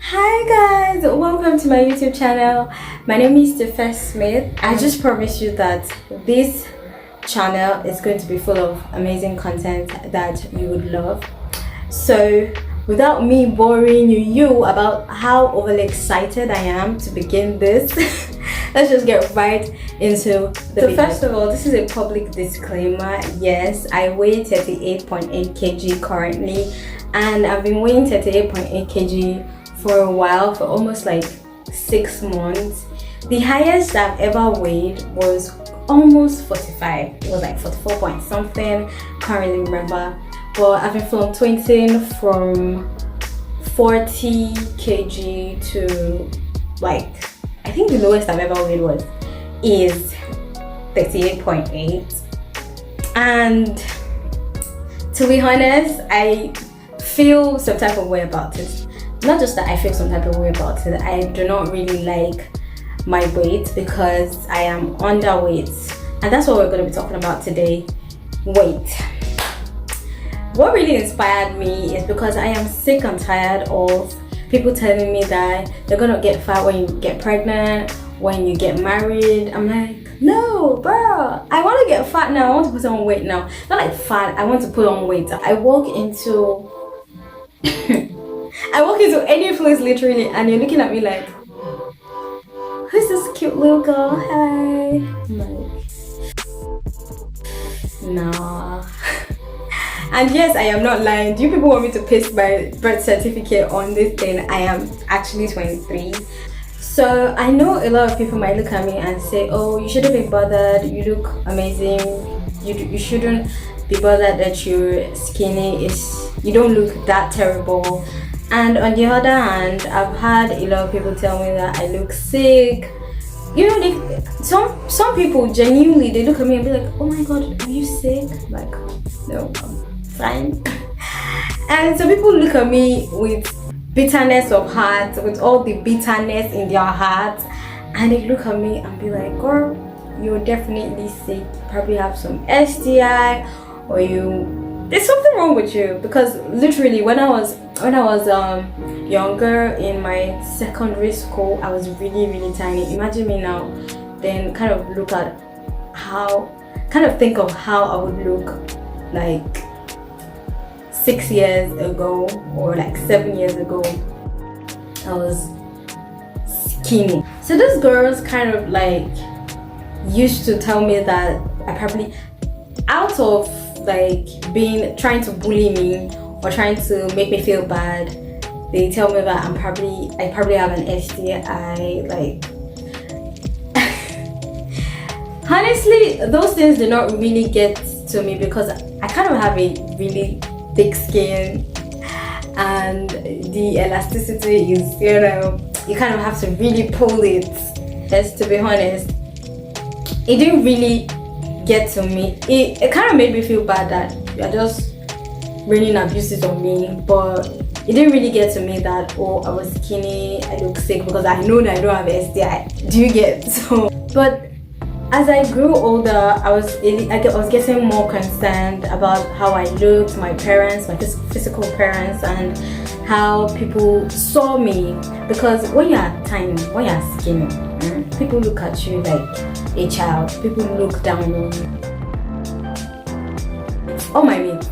Hi guys, welcome to my YouTube channel. My name is Steph Smith. I just promise you that this channel is going to be full of amazing content that you would love. So without me boring you about how overly excited I am to begin this, let's just get right into the video. First of all, this is a public disclaimer. Yes, I weigh 38.8 kg currently, and I've been weighing 38.8 kg for a while, for almost like 6 months. The highest I've ever weighed was almost 45. It was like 44 point something, can't really remember. But I've been fluctuating from 40 kg to like, I think the lowest I've ever weighed is 38.8. And to be honest, I feel some type of way about it. Not just that I feel some type of way about it, I do not really like my weight because I am underweight, and that's what we're going to be talking about today. Weight. What really inspired me is because I am sick and tired of people telling me that they're gonna get fat when you get pregnant, when you get married. I'm like, no, bro, I want to get fat now. I want to put on weight now. Not like fat, I want to put on weight. I walk into any place literally, and you're looking at me like, who's this cute little girl? Hi. I'm like, nah. And yes, I am not lying. Do you people want me to paste my birth certificate on this thing? I am actually 23. So I know a lot of people might look at me and say, oh, you shouldn't be bothered, you look amazing, you shouldn't be bothered that you're skinny, you don't look that terrible. And on the other hand, I've had a lot of people tell me that I look sick. You know, some people genuinely, they look at me and be like, oh my god, are you sick? Like, no, I'm fine. And some people look at me with bitterness of heart, with all the bitterness in their heart, and they look at me and be like, girl, you're definitely sick. You probably have some STI, or there's something wrong with you. Because literally when I was younger, in my secondary school, I was really tiny. Imagine me now, then kind of think of how I would look like 6 years ago or like 7 years ago. I was skinny. So those girls kind of like used to tell me that I probably, out of like trying to bully me or trying to make me feel bad, they tell me that I probably have an STI. Like, honestly, those things do not really get to me because I kind of have a really thick skin, and the elasticity is, you know, you kind of have to really pull it. Just to be honest, it didn't really get to me. It kind of made me feel bad that you're just raining abuses on me, but it didn't really get to me that, oh, I was skinny, I look sick, because I know that I don't have an STI. Do you get? So, but as I grew older, I was getting more concerned about how I looked, my parents, my physical parents, and how people saw me. Because when you're tiny, when you're skinny, people look at you like a child. People look down on you. All my mates,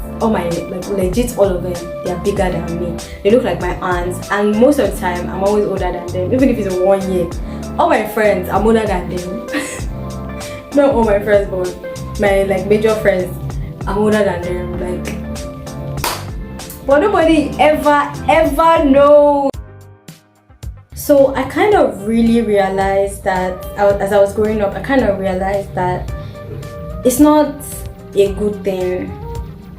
like legit all of them, they are bigger than me. They look like my aunts, and most of the time, I'm always older than them. Even if it's 1 year, all my friends, I'm older than them. Not all my friends, but my like major friends, I'm older than them. Like, but nobody ever knows. So I kind of really realized that as I was growing up, I kind of realized that it's not a good thing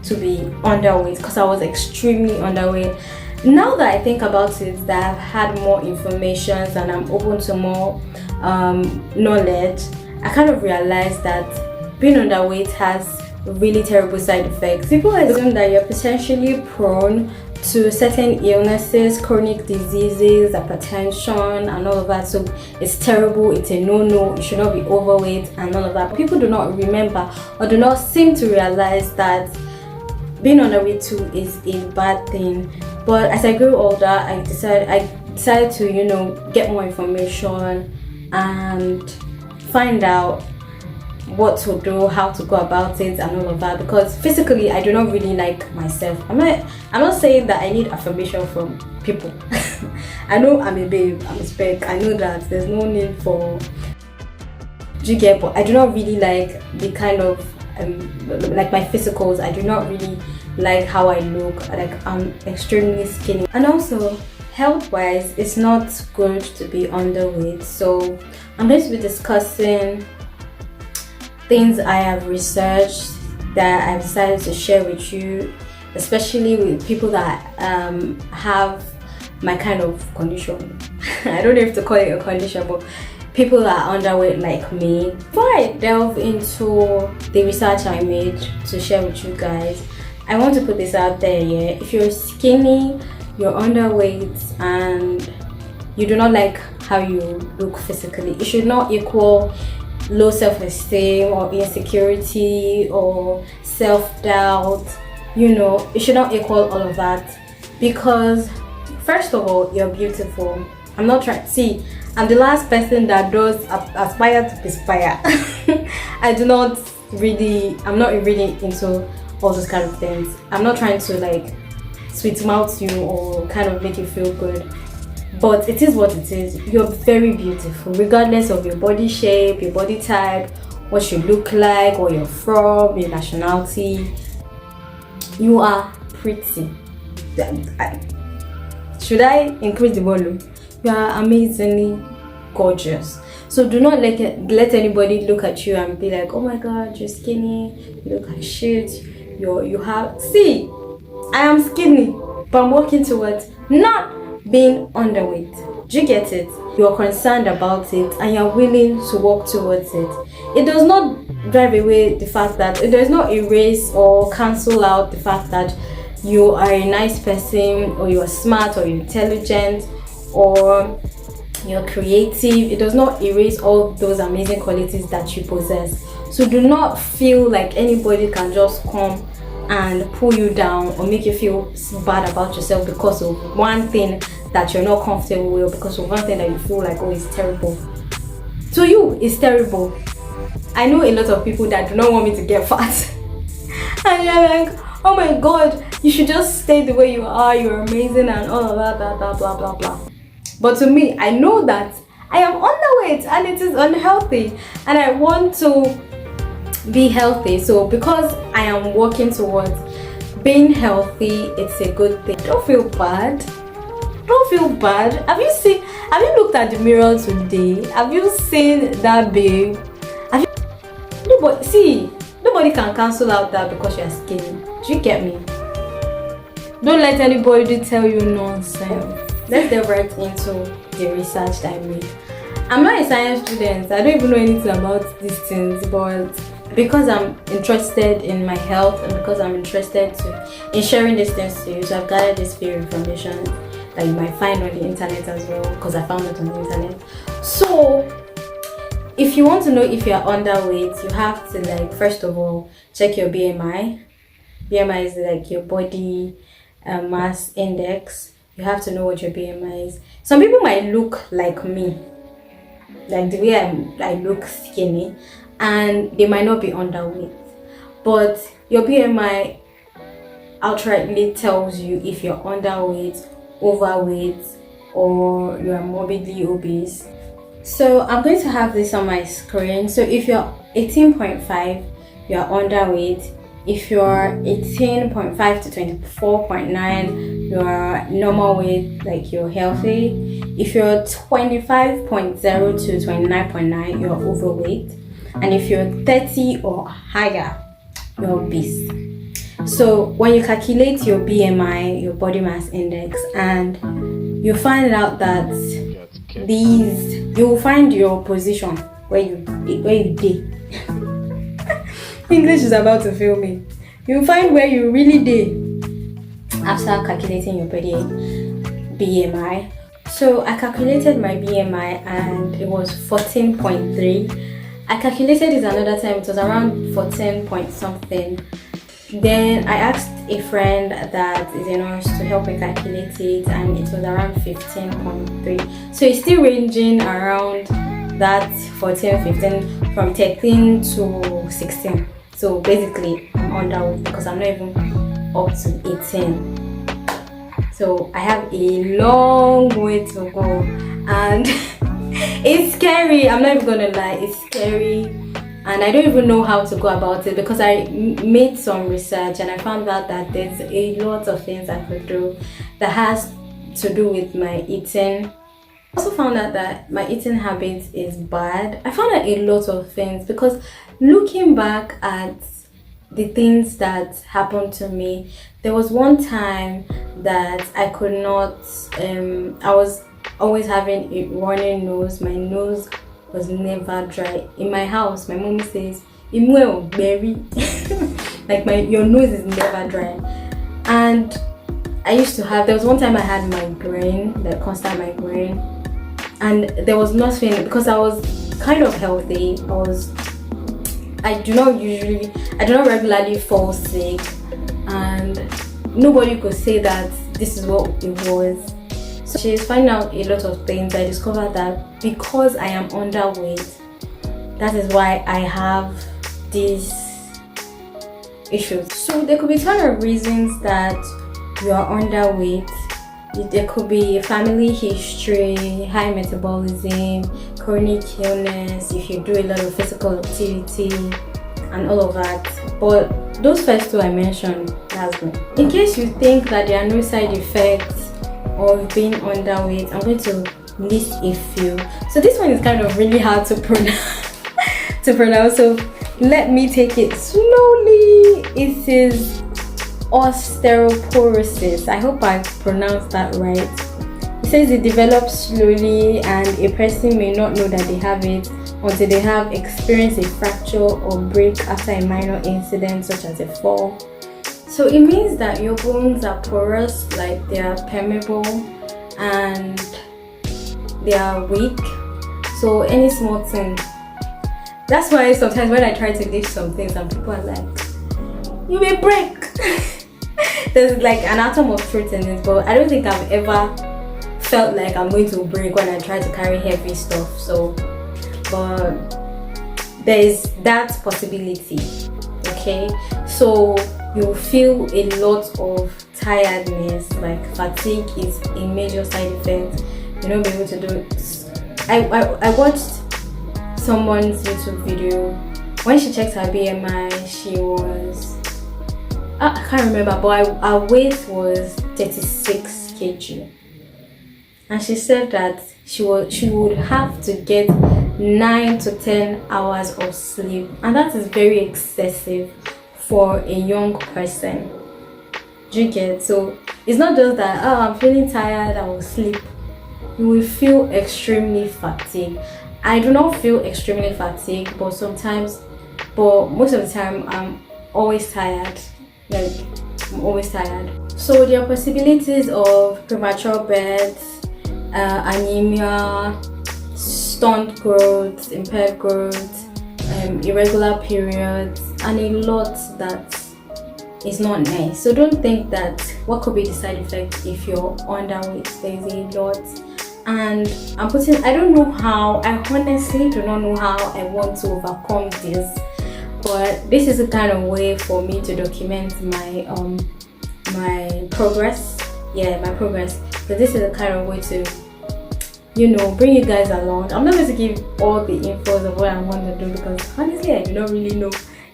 to be underweight, because I was extremely underweight. Now that I think about it, that I've had more information and I'm open to more knowledge, I kind of realized that being underweight has really terrible side effects. People assume that you're potentially prone to certain illnesses, chronic diseases, hypertension, and all of that. So it's terrible, it's a no-no, you should not be overweight and all of that. People do not remember or do not seem to realize that being underweight too is a bad thing. But as I grew older, I decided to, you know, get more information and find out what to do, how to go about it, and all of that. Because physically, I do not really like myself. I'm not saying that I need affirmation from people. I know I'm a babe, I'm a spec. I know that there's no need for. Do you get? But I do not really like the kind of like my physicals. I do not really like how I look. Like, I'm extremely skinny, and also health-wise, it's not good to be underweight. So I'm going to be discussing things I have researched that I've decided to share with you, especially with people that have my kind of condition. I don't know if to call it a condition, but people that are underweight like me. Before I delve into the research I made to share with you guys, I want to put this out there. Yeah, if you're skinny, you're underweight, and you do not like how you look physically, it should not equal low self-esteem or insecurity or self-doubt. You know, it should not equal all of that, because first of all, you're beautiful. I'm not trying to see, I'm the last person that does aspire to perspire. I'm not really into all those kind of things. I'm not trying to like sweet mouth you or kind of make you feel good, but it is what it is. You're very beautiful regardless of your body shape, your body type, what you look like, where you're from, your nationality. You are pretty. Should I increase the volume? You are amazingly gorgeous. So do not let anybody look at you and be like, oh my god, you're skinny, you look like shit, you have. See, I am skinny, but I'm working towards not being underweight. Do you get it? You're concerned about it and you're willing to work towards it. It does not drive away the fact that it does not erase or cancel out the fact that you are a nice person, or you're smart, or you're intelligent, or you're creative. It does not erase all those amazing qualities that you possess. So do not feel like anybody can just come and pull you down or make you feel bad about yourself because of one thing that you're not comfortable with, or because of one thing that you feel like, oh, it's terrible. To you, it's terrible. I know a lot of people that do not want me to get fat. And you're like, oh my god, you should just stay the way you are, you're amazing and all of that, blah blah blah. But to me, I know that I am underweight and it is unhealthy, and I want to be healthy. So because I am working towards being healthy, it's a good thing. Don't feel bad. Don't feel bad. Have you looked at the mirror today? Have you seen that babe? Nobody can cancel out that because you're skinny. Do you get me? Don't let anybody tell you nonsense. Let's delve right into the research that I made. I'm not a science student. I don't even know anything about these things, but because I'm interested in my health and because I'm interested in sharing these things to you, so I've gathered this few information that you might find on the internet as well, because I found it on the internet. So if you want to know if you're underweight, you have to, like, first of all, check your BMI. BMI is like your body mass index. You have to know what your BMI is. Some people might look like me, like the way I look skinny, and they might not be underweight. But your BMI outrightly tells you if you're underweight, overweight, or you're morbidly obese. So I'm going to have this on my screen. So if you're 18.5, you're underweight. If you're 18.5 to 24.9, you're normal weight, like you're healthy. If you're 25.0 to 29.9, you're overweight. And if you're 30 or higher, you're obese. So when you calculate your BMI, your body mass index, and you find out that you will find your position where you did. English is about to fail me. You'll find where you really did after calculating your body BMI. So I calculated my BMI and it was 14.3. I calculated it another time, it was around 14 point something. Then I asked a friend that is a nurse to help me calculate it, and it was around 15.3. So it's still ranging around that 14, 15, from 13 to 16. So basically I'm underweight because I'm not even up to 18. So I have a long way to go, and it's scary. I'm not even gonna lie, it's scary, and I don't even know how to go about it because I made some research and I found out that there's a lot of things I could do that has to do with my eating. I also found out that my eating habit is bad. I found out a lot of things because looking back at the things that happened to me, there was one time that I could not, I was always having a running nose. My nose was never dry. In my house, my mom says, "Imwe berry," like your nose is never dry. And there was one time I had migraine, like constant migraine, and there was nothing because I was kind of healthy. I do not regularly fall sick, and nobody could say that this is what it was. So she's finding out a lot of things. I discovered that because I am underweight, that is why I have these issues. So there could be a ton of reasons that you are underweight. There could be family history, high metabolism, chronic illness, if you do a lot of physical activity and all of that. But those first two I mentioned, that's good. In case you think that there are no side effects of being underweight, I'm going to list a few. So this one is kind of really hard to pronounce, so let me take it slowly. It is osteoporosis. I hope I pronounced that right. It says it develops slowly and a person may not know that they have it until they have experienced a fracture or break after a minor incident such as a fall. So it means that your bones are porous, like they are permeable and they are weak. So any small thing. That's why sometimes when I try to lift some things and people are like, "You may break." There's like an atom of truth in it, but I don't think I've ever felt like I'm going to break when I try to carry heavy stuff. So, but there is that possibility. Okay, so you feel a lot of tiredness, like fatigue is a major side effect. You'll not be able to do it. I watched someone's YouTube video. When she checked her BMI, she was, I can't remember, but her weight was 36 kg, and she said that she would have to get 9 to 10 hours of sleep, and that is very excessive for a young person. Do you get? So it's not just that, "Oh, I'm feeling tired, I will sleep." You will feel extremely fatigued. I do not feel extremely fatigued, but most of the time I'm always tired. Like, I'm always tired. So there are possibilities of premature birth, anemia, stunt growth, impaired growth, irregular periods, and a lot that is not nice. So don't think that what could be the side effect if you're underweight. There's a lot, and I don't know how. I honestly do not know how I want to overcome this. But this is a kind of way for me to document my my progress. Yeah, my progress. So this is a kind of way to, bring you guys along. I'm not going to give all the infos of what I want to do because honestly I do not really know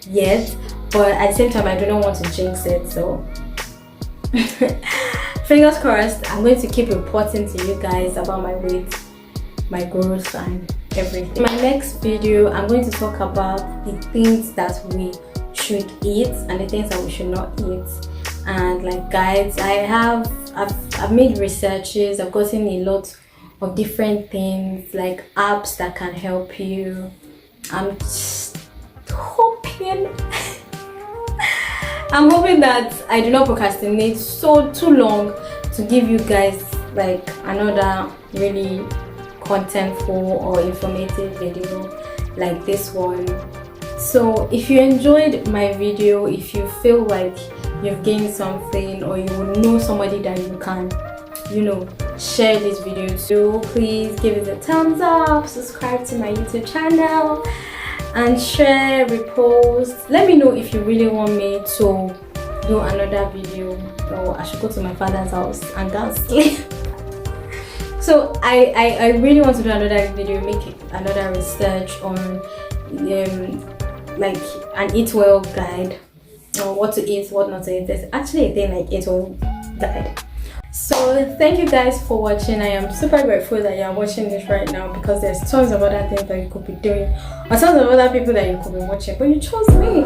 yet. But at the same time I do not want to jinx it. So fingers crossed. I'm going to keep reporting to you guys about my weight, my growth, and everything. In my next video, I'm going to talk about the things that we should eat and the things that we should not eat, and like guides. I've made researches. I've gotten a lot of different things, like apps that can help you. I'm just hoping that I do not procrastinate too long to give you guys like another really contentful or informative video like this one. So if you enjoyed my video, if you feel like you've gained something, or you know somebody that you can, share this video to, please give it a thumbs up, subscribe to my YouTube channel, and share, repost. Let me know if you really want me to do another video, or I should go to my father's house and go and sleep. So I really want to do another video, make another research on like an eat well guide, or what to eat, what not to eat. There's actually a thing like eat well guide. So thank you guys for watching. I am super grateful that you are watching this right now, because there's tons of other things that you could be doing, or tons of other people that you could be watching, but you chose me.